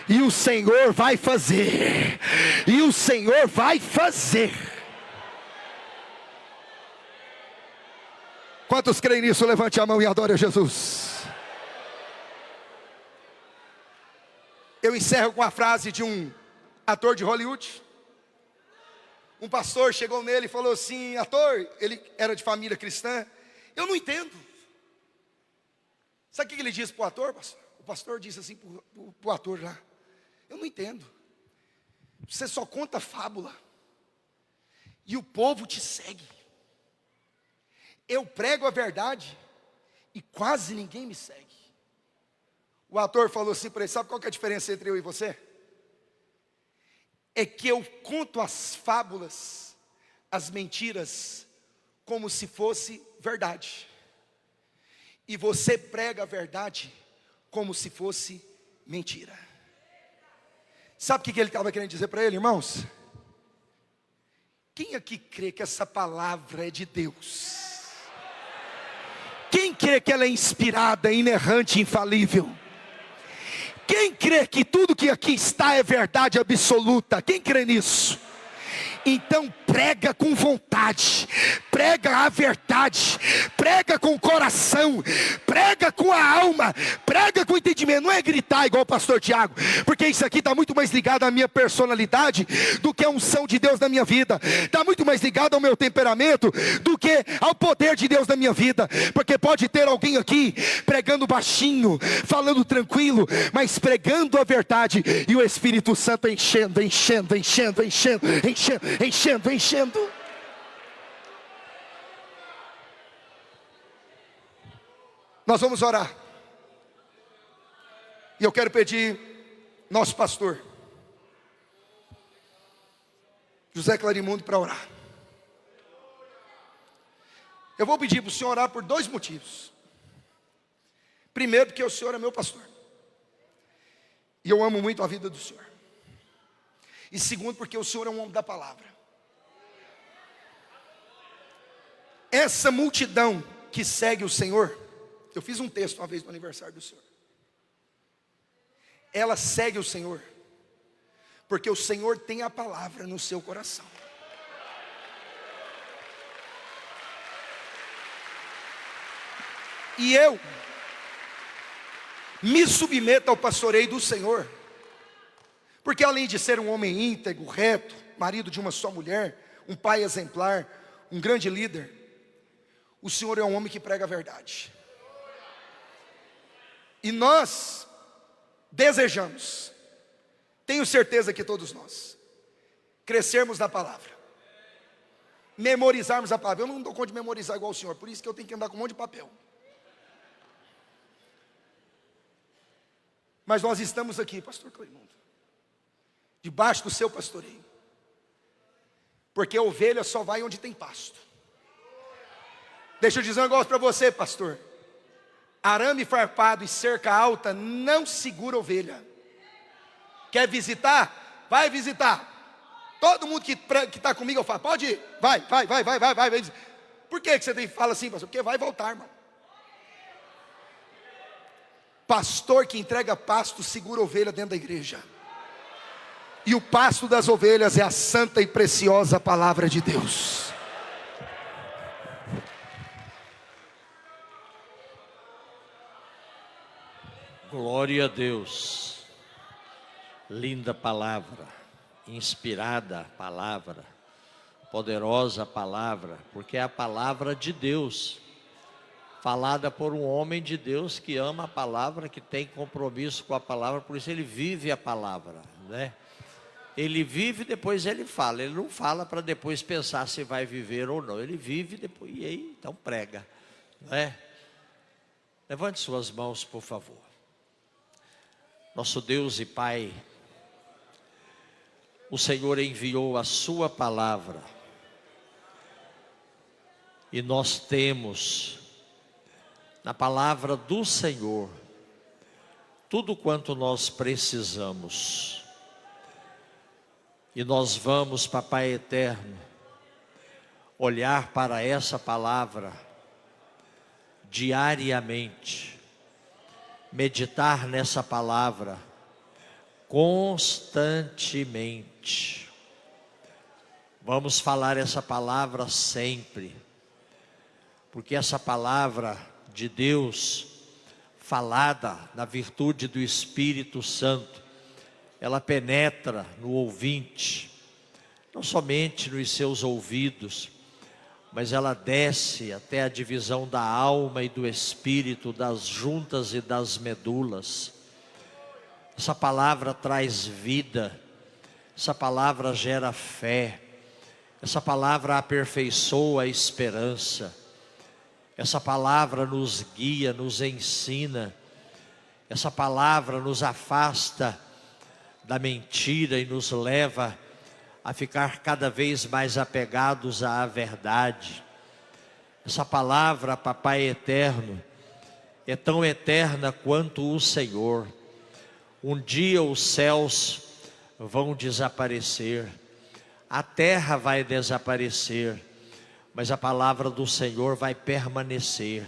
Speaker 2: E o Senhor vai fazer. E o Senhor vai fazer. Quantos creem nisso? Levante a mão e adore a Jesus. Eu encerro com a frase de um ator de Hollywood. Um pastor chegou nele e falou assim: ator, ele era de família cristã. Eu não entendo. Sabe o que ele disse para o ator, pastor? O pastor disse assim para o ator lá: eu não entendo. Você só conta fábula e o povo te segue. Eu prego a verdade e quase ninguém me segue. O ator falou assim para ele: sabe qual que é a diferença entre eu e você? É que eu conto as fábulas, as mentiras, como se fosse verdade. E você prega a verdade como se fosse mentira. Sabe o que ele estava querendo dizer para ele, irmãos? Quem aqui crê que essa palavra é de Deus? Quem crê que ela é inspirada, inerrante, infalível? Quem crê que tudo que aqui está é verdade absoluta? Quem crê nisso? Então prega com vontade, prega a verdade, prega com o coração, prega com a alma, prega com entendimento. Não é gritar igual o pastor Tiago, porque isso aqui está muito mais ligado à minha personalidade do que a unção de Deus na minha vida. Está muito mais ligado ao meu temperamento do que ao poder de Deus na minha vida. Porque pode ter alguém aqui pregando baixinho, falando tranquilo, mas pregando a verdade, e o Espírito Santo enchendo, enchendo, enchendo, enchendo, enchendo, enchendo, enchendo. Nós vamos orar. E eu quero pedir nosso pastor José Clarimundo para orar. Eu vou pedir para o senhor orar por dois motivos. Primeiro, porque o senhor é meu pastor e eu amo muito a vida do senhor. E segundo, porque o senhor é um homem da palavra. Essa multidão que segue o Senhor Eu fiz um texto uma vez no aniversário do Senhor. Ela segue o Senhor, porque o Senhor tem a palavra no seu coração. E eu me submeto ao pastoreio do Senhor, porque além de ser um homem íntegro, reto, marido de uma só mulher, um pai exemplar, um grande líder, o Senhor é um homem que prega a verdade. E nós desejamos, tenho certeza que todos nós, crescermos na palavra, memorizarmos a palavra. Eu não dou conta de memorizar igual o Senhor, por isso que eu tenho que andar com um monte de papel. Mas nós estamos aqui, pastor Cleimundo, debaixo do seu pastoreio, porque a ovelha só vai onde tem pasto. Deixa eu dizer um negócio para você, pastor. Arame farpado e cerca alta não segura ovelha. Quer visitar? Vai visitar. Todo mundo que está comigo, eu falo, pode ir, vai. Por que você fala assim, pastor? Porque vai voltar, irmão. Pastor que entrega pasto segura ovelha dentro da igreja. E o pasto das ovelhas é a santa e preciosa palavra de Deus.
Speaker 1: Glória a Deus. Linda palavra, inspirada palavra, poderosa palavra, porque é a palavra de Deus, falada por um homem de Deus que ama a palavra, que tem compromisso com a palavra, por isso ele vive a palavra, né? Ele vive, depois ele fala. Ele não fala para depois pensar se vai viver ou não. Ele vive depois, e aí então prega, né? Levante suas mãos, por favor. Nosso Deus e Pai, o Senhor enviou a sua palavra, e nós temos na palavra do Senhor tudo quanto nós precisamos. E nós vamos, Papai eterno, olhar para essa palavra diariamente, meditar nessa palavra constantemente. Vamos falar essa palavra sempre, porque essa palavra de Deus, falada na virtude do Espírito Santo, ela penetra no ouvinte, não somente nos seus ouvidos, mas ela desce até a divisão da alma e do espírito, das juntas e das medulas. Essa palavra traz vida, essa palavra gera fé, essa palavra aperfeiçoa a esperança, essa palavra nos guia, nos ensina, essa palavra nos afasta da mentira e nos leva a ficar cada vez mais apegados à verdade. Essa palavra, Papai eterno, é tão eterna quanto o Senhor. Um dia os céus vão desaparecer, a terra vai desaparecer, mas a palavra do Senhor vai permanecer,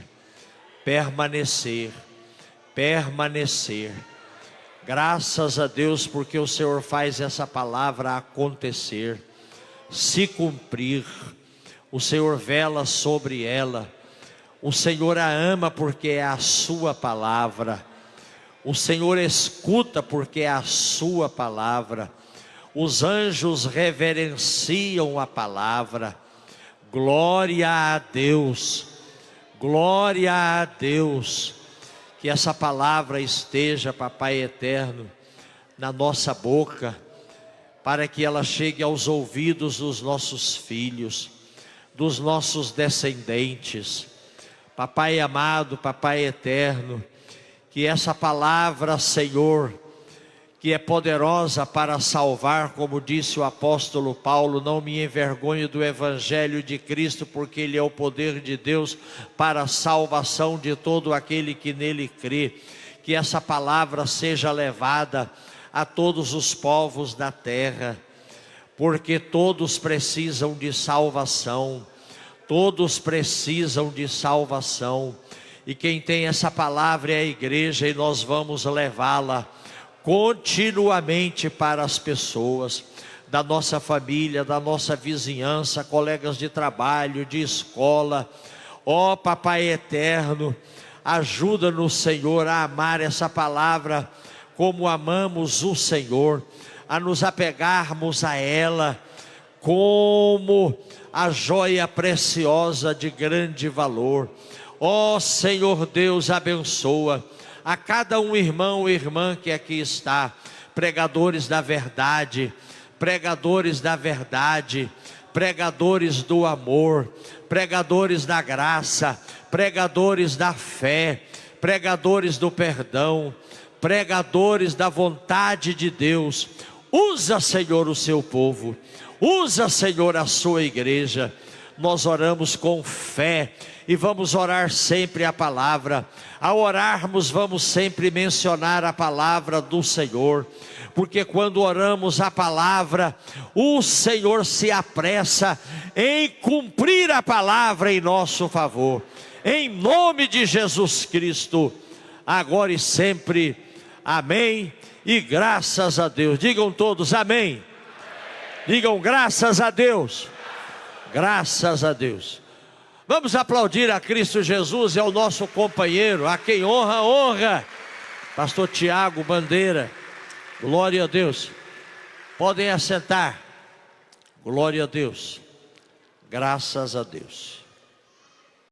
Speaker 1: permanecer, permanecer. Graças a Deus, porque o Senhor faz essa palavra acontecer, se cumprir. O Senhor vela sobre ela, o Senhor a ama porque é a sua palavra, o Senhor escuta porque é a sua palavra, os anjos reverenciam a palavra. Glória a Deus, glória a Deus. Que essa palavra esteja, Papai eterno, na nossa boca, para que ela chegue aos ouvidos dos nossos filhos, dos nossos descendentes. Papai amado, Papai eterno, que essa palavra, Senhor, que é poderosa para salvar, como disse o apóstolo Paulo, não me envergonho do evangelho de Cristo, porque ele é o poder de Deus para a salvação de todo aquele que nele crê. Que essa palavra seja levada a todos os povos da terra, porque todos precisam de salvação, todos precisam de salvação. E quem tem essa palavra é a igreja, e nós vamos levá-la continuamente para as pessoas da nossa família, da nossa vizinhança, colegas de trabalho, de escola. Ó Papai eterno, ajuda-nos, Senhor, a amar essa palavra como amamos o Senhor, a nos apegarmos a ela como a joia preciosa de grande valor. Ó Senhor Deus, abençoa a cada um irmão e irmã que aqui está, pregadores da verdade, pregadores da verdade, pregadores do amor, pregadores da graça, pregadores da fé, pregadores do perdão, pregadores da vontade de Deus. Usa, Senhor, o seu povo, usa, Senhor, a sua igreja. Nós oramos com fé e vamos orar sempre a palavra. Ao orarmos, vamos sempre mencionar a palavra do Senhor, porque quando oramos a palavra, o Senhor se apressa em cumprir a palavra em nosso favor. Em nome de Jesus Cristo, agora e sempre, amém e graças a Deus. Digam todos amém. Digam graças a Deus. Graças a Deus. Vamos aplaudir a Cristo Jesus e ao nosso companheiro, a quem honra, honra. Pastor Tiago Bandeira. Glória a Deus. Podem assentar. Glória a Deus. Graças a Deus.